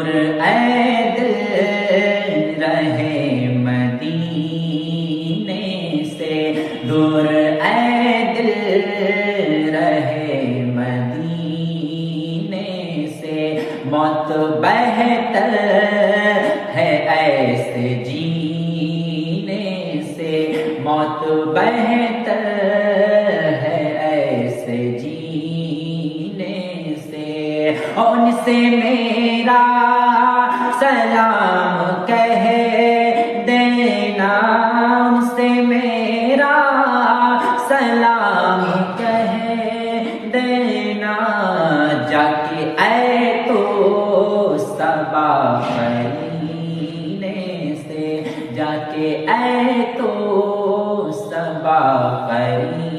اے دل رہے مدینے سے دور، اے دل رہے مدینے سے، موت بہتر ہے ایسے جینے سے، موت بہتر ہے ایسے جینے سے، ان سے میرا سلام کہہ دینا، ان سے میرا سلام کہہ دینا، جا کے اے تو صبا قرینے سے، جا کے اے تو صبا قرینے